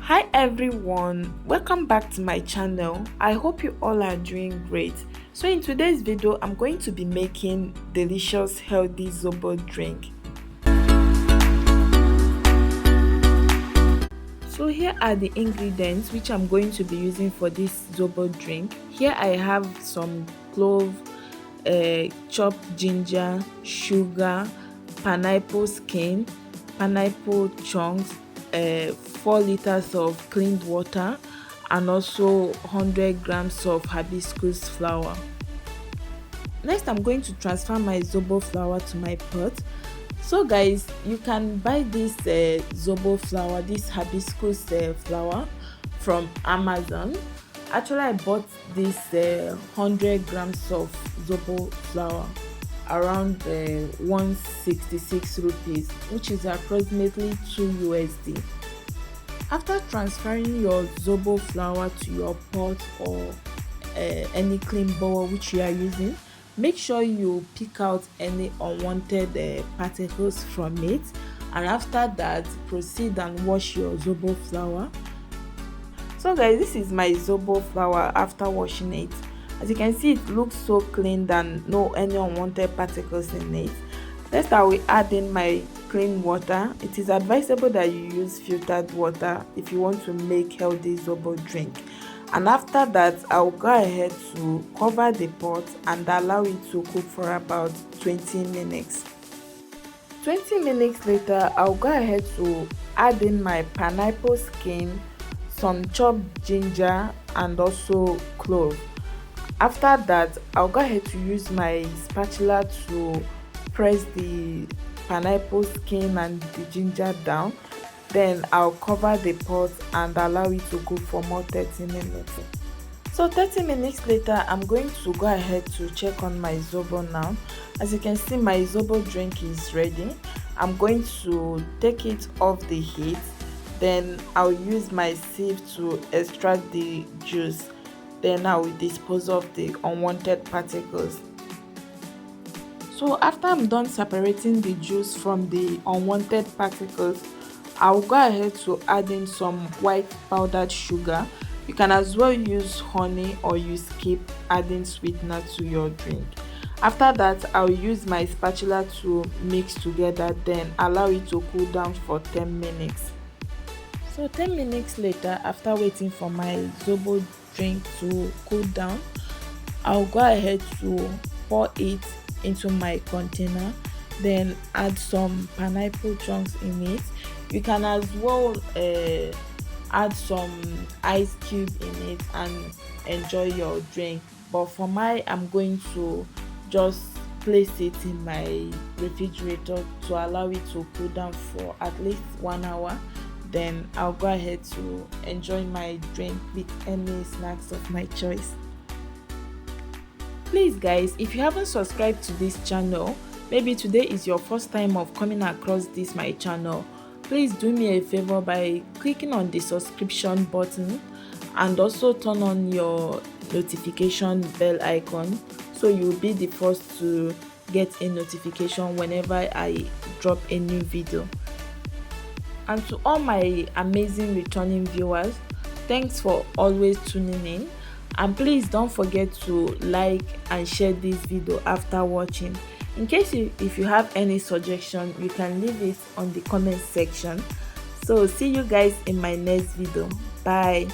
Hi everyone, welcome back to my channel. I hope you all are doing great. So in today's video I'm going to be making delicious healthy zobo drink. So here are the ingredients which I'm going to be using for this zobo drink. Here I have some clove, chopped ginger, sugar, pineapple skin, pineapple chunks, 4 liters of cleaned water, and also 100 grams of hibiscus flour. Next, I'm going to transfer my zobo flour to my pot. So guys, you can buy this zobo flour, this hibiscus flour from Amazon. Actually, I bought this 100 grams of zobo flour around 166 rupees, which is approximately 2 USD. After transferring your zobo flour to your pot or any clean bowl which you are using, make sure you pick out any unwanted particles from it, and after that proceed and wash your zobo flour. So guys, this is my zobo flour after washing it. As you can see, it looks so clean and no any unwanted particles in it. Next, I will add in my clean water. It is advisable that you use filtered water if you want to make healthy zobo drink. And after that, I'll go ahead to cover the pot and allow it to cook for about 20 minutes. 20 minutes later, I'll go ahead to add in my pineapple skin, some chopped ginger, and also clove. After that, I'll go ahead to use my spatula to press the pineapple skin and the ginger down. Then I'll cover the pot and allow it to cook for more 30 minutes. So 30 minutes later, I'm going to go ahead to check on my zobo now. As you can see, my zobo drink is ready. I'm going to take it off the heat. Then I'll use my sieve to extract the juice. Then I will dispose of the unwanted particles. So after I'm done separating the juice from the unwanted particles, I'll go ahead to add in some white powdered sugar. You can as well use honey, or you skip adding sweetener to your drink. After that, I'll use my spatula to mix together, then allow it to cool down for 10 minutes. So 10 minutes later, after waiting for my zobo drink to cool down, I'll go ahead to pour it into my container, then add some pineapple chunks in it. You can as well add some ice cube in it and enjoy your drink, but for mine, I'm going to just place it in my refrigerator to allow it to cool down for at least 1 hour. Then I'll go ahead to enjoy my drink with any snacks of my choice. Please guys, if you haven't subscribed to this channel, maybe today is your first time of coming across this my channel, please do me a favor by clicking on the subscription button and also turn on your notification bell icon so you'll be the first to get a notification whenever I drop a new video. And to all my amazing returning viewers, thanks for always tuning in. And please don't forget to like and share this video after watching. In case if you have any suggestion, you can leave it on the comment section. So see you guys in my next video. Bye.